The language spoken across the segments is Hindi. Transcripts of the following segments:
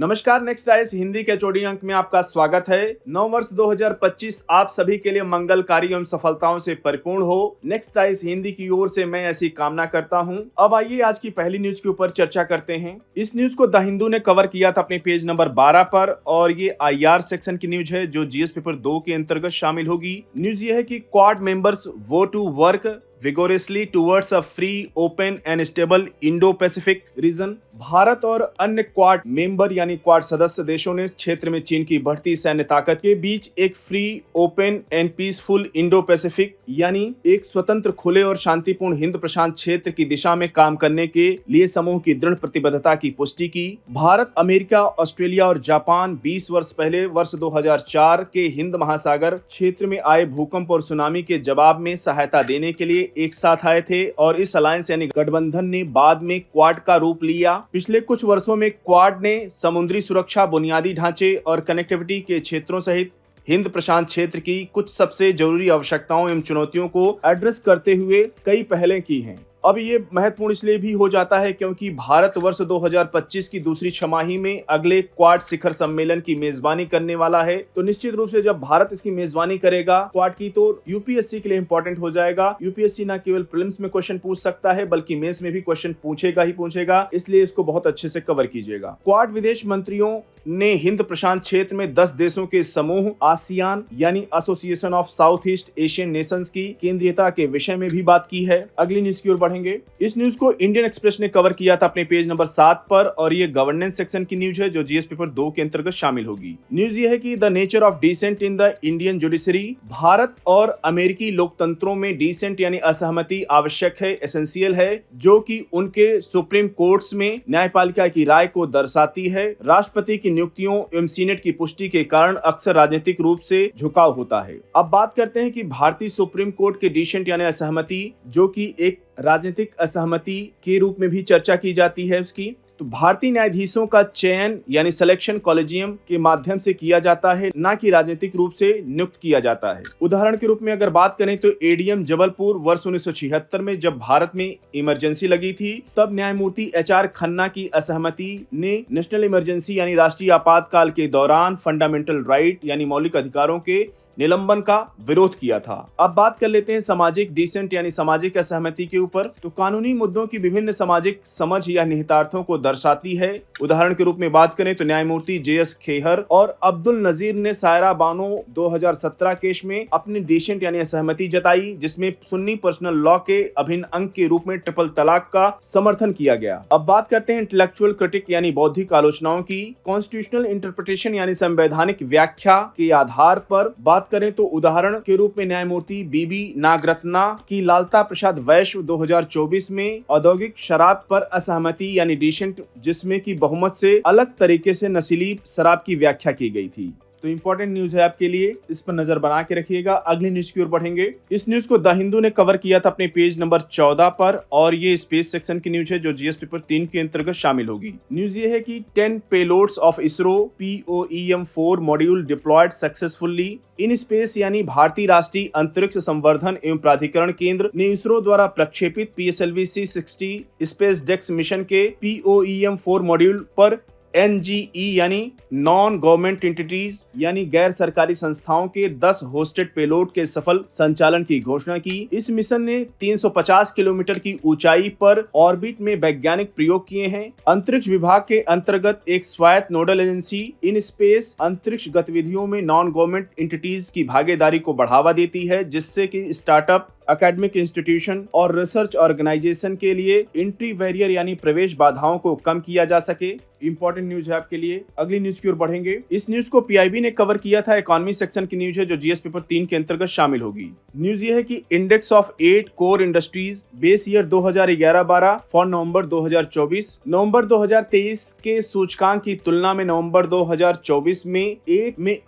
नमस्कार, नेक्स्ट आईएएस हिंदी के चौड़ी अंक में आपका स्वागत है। नव वर्ष 2025 आप सभी के लिए मंगलकारी एवं सफलताओं से परिपूर्ण हो। नेक्स्ट आईएएस हिंदी की ओर से मैं ऐसी कामना करता हूं। अब आइए आज की पहली न्यूज के ऊपर चर्चा करते हैं। इस न्यूज को द हिंदू ने कवर किया था अपने पेज नंबर 12 पर और ये आईआर सेक्शन की न्यूज है जो जीएस पेपर 2 के अंतर्गत शामिल होगी। न्यूज ये है कि quad members vow to work vigorously towards a free, open and stable Indo-Pacific region। भारत और अन्य क्वाड मेंबर यानी क्वाड सदस्य देशों ने क्षेत्र में चीन की बढ़ती सैन्य ताकत के बीच एक free, open and peaceful Indo Pacific यानी एक स्वतंत्र, खुले और शांतिपूर्ण हिंद प्रशांत क्षेत्र की दिशा में काम करने के लिए समूह की दृढ़ प्रतिबद्धता की पुष्टि की। भारत, अमेरिका, ऑस्ट्रेलिया और जापान 20 वर्ष पहले वर्ष 2004 के हिंद महासागर क्षेत्र में आए भूकंप और सुनामी के जवाब में सहायता देने के लिए एक साथ आए थे और इस अलायंस यानी गठबंधन ने बाद में क्वाड का रूप लिया। पिछले कुछ वर्षों में क्वाड ने समुद्री सुरक्षा, बुनियादी ढांचे और कनेक्टिविटी के क्षेत्रों सहित हिंद प्रशांत क्षेत्र की कुछ सबसे जरूरी आवश्यकताओं एवं चुनौतियों को एड्रेस करते हुए कई पहलें की हैं। अब ये महत्वपूर्ण इसलिए भी हो जाता है क्योंकि भारत वर्ष 2025 की दूसरी छमाही में अगले क्वाड शिखर सम्मेलन की मेजबानी करने वाला है। तो निश्चित रूप से जब भारत इसकी मेजबानी करेगा क्वाड की, तो यूपीएससी के लिए इंपॉर्टेंट हो जाएगा। यूपीएससी न केवल प्रीलिम्स में क्वेश्चन पूछ सकता है बल्कि मेंस में भी क्वेश्चन पूछेगा ही पूछेगा, इसलिए इसको बहुत अच्छे से कवर कीजिएगा। क्वाड विदेश मंत्रियों ने हिंद प्रशांत क्षेत्र में 10 देशों के समूह आसियान यानी association of south east Asian Nations की केंद्रीयता के विषय में भी बात की है। अगली न्यूज की ओर बढ़ेंगे। इस न्यूज को इंडियन एक्सप्रेस ने कवर किया था अपने पेज नंबर 7 पर और ये गवर्नेंस सेक्शन की न्यूज है जो जीएस पेपर 2 के अंतर्गत शामिल होगी। न्यूज ये है कि the nature of dissent in the Indian judiciary. भारत और अमेरिकी लोकतंत्रों में डिसेंट यानी असहमति आवश्यक है, एसेंशियल है, जो कि उनके सुप्रीम कोर्ट्स में न्यायपालिका की राय को दर्शाती है। राष्ट्रपति की नियुक्तियों एवं सीनेट की पुष्टि के कारण अक्सर राजनीतिक रूप से झुकाव होता है। अब बात करते हैं कि भारतीय सुप्रीम कोर्ट के डिसेंट यानी असहमति, जो कि एक राजनीतिक असहमति के रूप में भी चर्चा की जाती है उसकी, तो भारतीय न्यायाधीशों का चयन यानी सिलेक्शन कॉलेजियम के माध्यम से किया जाता है, ना कि राजनीतिक रूप से नियुक्त किया जाता है। उदाहरण के रूप में अगर बात करें तो एडीएम जबलपुर वर्ष 1976 में जब भारत में इमरजेंसी लगी थी तब न्यायमूर्ति एचआर खन्ना की असहमति ने नेशनल इमरजेंसी यानी राष्ट्रीय आपातकाल के दौरान फंडामेंटल राइट यानी मौलिक अधिकारों के निलंबन का विरोध किया था। अब बात कर लेते हैं सामाजिक डिसेंट यानी सामाजिक असहमति के ऊपर। तो कानूनी मुद्दों की विभिन्न सामाजिक समझ या निहितार्थों को दर्शाती है। उदाहरण के रूप में बात करें तो न्यायमूर्ति जेएस खेहर और अब्दुल नजीर ने सायरा बानो 2017 केस में अपनी डिसेंट यानी असहमति जताई, जिसमें सुन्नी पर्सनल लॉ के अभिन्न अंग के रूप में ट्रिपल तलाक का समर्थन किया गया। अब बात करते हैं इंटेलेक्चुअल क्रिटिक यानी बौद्धिक आलोचनाओं की। कॉन्स्टिट्यूशनल इंटरप्रिटेशन यानी संवैधानिक व्याख्या के आधार पर बात करें तो उदाहरण के रूप में न्यायमूर्ति बीबी नागरत्ना की लालता प्रसाद वैश्य 2024 में औद्योगिक शराब पर असहमति यानी डिसेंट, जिसमें की बहुमत से अलग तरीके से नशीली शराब की व्याख्या की गई थी। तो इंपॉर्टेंट न्यूज है आपके लिए, इस पर नजर बना के रखिएगा। अगली न्यूज की ओर बढ़ेंगे। इस न्यूज को द हिंदू ने कवर किया था अपने पेज नंबर 14 पर और ये स्पेस सेक्शन की न्यूज है जो जीएस पेपर 3 के अंतर्गत शामिल होगी। न्यूज ये है कि 10 payloads of ISRO POEM-4 module deployed successfully in space यानी भारतीय राष्ट्रीय अंतरिक्ष संवर्धन एवं प्राधिकरण केंद्र ने इसरो द्वारा प्रक्षेपित PSLV-C60 स्पेस डेक्स मिशन के POEM-4 मॉड्यूल पर NGE यानी नॉन गवर्नमेंट एंटिटीज यानी गैर सरकारी संस्थाओं के 10 होस्टेड पेलोड के सफल संचालन की घोषणा की। इस मिशन ने 350 किलोमीटर की ऊंचाई पर ऑर्बिट में वैज्ञानिक प्रयोग किए हैं। अंतरिक्ष विभाग के अंतर्गत एक स्वायत्त नोडल एजेंसी इन स्पेस अंतरिक्ष गतिविधियों में नॉन गवर्नमेंट एंटिटीज की भागीदारी को बढ़ावा देती है, जिससे कि स्टार्टअप, एकेडमिक इंस्टीट्यूशन और रिसर्च ऑर्गेनाइजेशन के लिए एंट्री बैरियर यानी प्रवेश बाधाओं को कम किया जा सके। इंपॉर्टेंट न्यूज है आपके लिए। अगली न्यूज की ओर बढ़ेंगे। इस न्यूज को पीआईबी ने कवर किया था, इकोनॉमी सेक्शन की न्यूज है जो जीएस पेपर 3 के अंतर्गत शामिल होगी। न्यूज ये है कि index of 8 core industries base year 2011-12 for नवंबर 2024 नवंबर 2023 के सूचकांक की तुलना में नवंबर 2024 में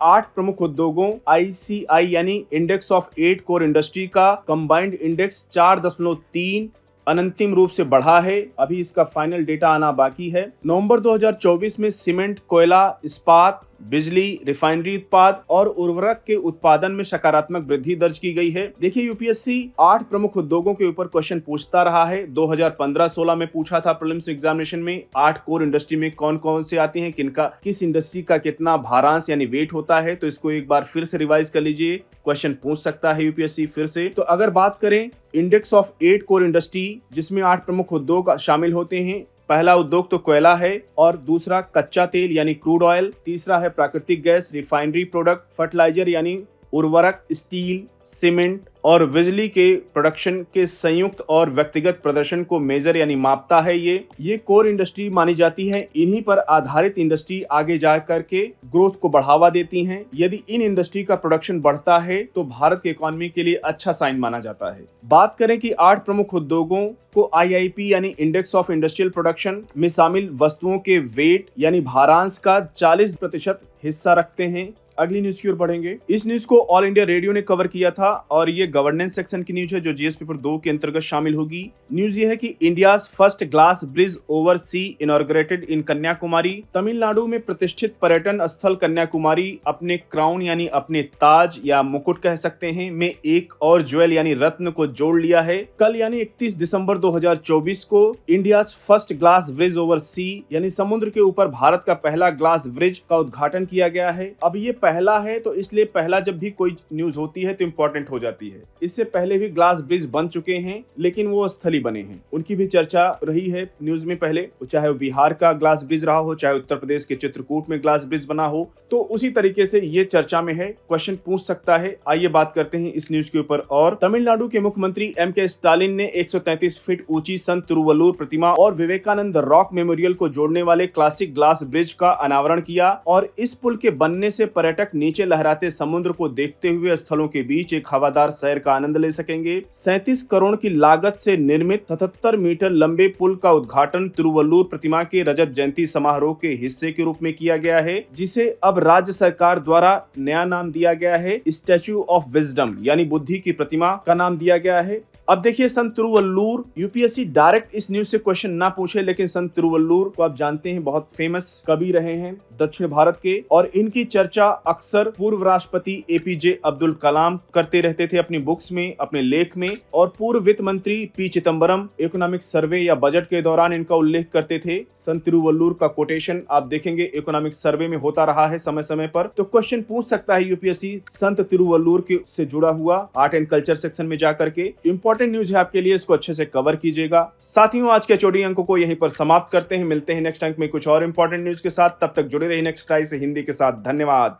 8 प्रमुख उद्योगों ICI यानी इंडेक्स ऑफ 8 कोर इंडस्ट्री का कंबाइंड इंडेक्स 4.3 अनंतिम रूप से बढ़ा है। अभी इसका फाइनल डेटा आना बाकी है। नवंबर 2024 में सीमेंट, कोयला, इस्पात, बिजली, रिफाइनरी उत्पाद और उर्वरक के उत्पादन में सकारात्मक वृद्धि दर्ज की गई है। देखिए यूपीएससी 8 प्रमुख उद्योगों के ऊपर क्वेश्चन पूछता रहा है। 2015-16 में पूछा था प्रीलिम्स एग्जामिनेशन में 8 कोर इंडस्ट्री में कौन कौन से आती हैं, किनका किस इंडस्ट्री का कितना भारांश यानी वेट होता है। तो इसको एक बार फिर से रिवाइज कर लीजिए, क्वेश्चन पूछ सकता है यूपीएससी फिर से। तो अगर बात करें इंडेक्स ऑफ 8 कोर इंडस्ट्री जिसमें 8 प्रमुख उद्योग शामिल होते हैं, पहला उद्योग तो कोयला है और दूसरा कच्चा तेल यानी क्रूड ऑयल, तीसरा है प्राकृतिक गैस, रिफाइनरी प्रोडक्ट, फर्टिलाइजर यानी उर्वरक, स्टील, सीमेंट और बिजली के प्रोडक्शन के संयुक्त और व्यक्तिगत प्रदर्शन को मेजर यानी मापता है। ये कोर इंडस्ट्री मानी जाती है। इन्हीं पर आधारित इंडस्ट्री आगे जाकर के ग्रोथ को बढ़ावा देती हैं। यदि इन इंडस्ट्री का प्रोडक्शन बढ़ता है तो भारत के इकोनॉमी के लिए अच्छा साइन माना जाता है। बात करें कि 8 प्रमुख उद्योगों को IIP यानी इंडेक्स ऑफ इंडस्ट्रियल प्रोडक्शन में शामिल वस्तुओं के वेट यानी भारांश का 40% हिस्सा रखते हैं। अगली न्यूज की ओर बढ़ेंगे। इस न्यूज को ऑल इंडिया रेडियो ने कवर किया था और ये गवर्नेंस सेक्शन की न्यूज है जो जीएस पेपर 2 के अंतर्गत शामिल होगी। न्यूज ये है कि India's first glass bridge over sea inaugurated in Kanyakumari. Tamil Nadu में प्रतिष्ठित पर्यटन स्थल कन्याकुमारी अपने क्राउन यानी अपने ताज या मुकुट कह सकते हैं में एक और ज्वेल यानी रत्न को जोड़ लिया है। कल यानी 31 दिसंबर 2024 को India's first glass bridge over sea यानी समुद्र के ऊपर भारत का पहला ग्लास ब्रिज का उद्घाटन किया गया है। अब ये पहला है तो इसलिए पहला जब भी कोई न्यूज होती है तो इंपॉर्टेंट हो जाती है। इससे पहले भी ग्लास ब्रिज बन चुके हैं लेकिन वो स्थलीय बने हैं, उनकी भी चर्चा रही है न्यूज में पहले, चाहे वो बिहार का ग्लास ब्रिज रहा हो, चाहे उत्तर प्रदेश के चित्रकूट में ग्लास ब्रिज बना हो, तो उसी तरीके से ये चर्चा में है, क्वेश्चन पूछ सकता है। आइए बात करते हैं इस न्यूज के ऊपर। और तमिलनाडु के मुख्यमंत्री MK स्टालिन ने 133 फीट ऊंची संत तिरुवल्लुवर प्रतिमा और विवेकानंद रॉक मेमोरियल को जोड़ने वाले क्लासिक ग्लास ब्रिज का अनावरण किया और इस पुल के बनने से पर्यटक नीचे लहराते समुद्र को देखते हुए स्थलों के बीच एक हवादार सैर का आनंद ले सकेंगे। 37 करोड़ की लागत से निर्मित 77 मीटर लंबे पुल का उद्घाटन तिरुवल्लुवर प्रतिमा के रजत जयंती समारोह के हिस्से के रूप में किया गया है, जिसे अब राज्य सरकार द्वारा नया नाम दिया गया है, स्टैच्यू ऑफ विजडम यानी बुद्धि की प्रतिमा का नाम दिया गया है। अब देखिए संत तिरुवल्लुवर, यूपीएससी डायरेक्ट इस न्यूज से क्वेश्चन ना पूछे लेकिन संत तिरुवल्लुवर को आप जानते हैं बहुत फेमस कवि रहे हैं दक्षिण भारत के और इनकी चर्चा अक्सर पूर्व राष्ट्रपति APJ अब्दुल कलाम करते रहते थे अपनी बुक्स में, अपने लेख में, और पूर्व वित्त मंत्री P चिदम्बरम इकोनॉमिक सर्वे या बजट के दौरान इनका उल्लेख करते थे। संत तिरुवल्लुवर का कोटेशन आप देखेंगे इकोनॉमिक सर्वे में होता रहा है समय समय पर, तो क्वेश्चन पूछ सकता है यूपीएससी संत तिरुवल्लुवर के से जुड़ा हुआ आर्ट एंड कल्चर सेक्शन में जाकर के। इंपॉर्टेंट न्यूज है आपके लिए, इसको अच्छे से कवर कीजिएगा। साथियों आज के चोटी अंकों को यहीं पर समाप्त करते हैं, मिलते हैं नेक्स्ट अंक में कुछ और इंपॉर्टेंट न्यूज के साथ। तब तक जुड़े रहिए नेक्स्ट टाइम से हिंदी के साथ। धन्यवाद।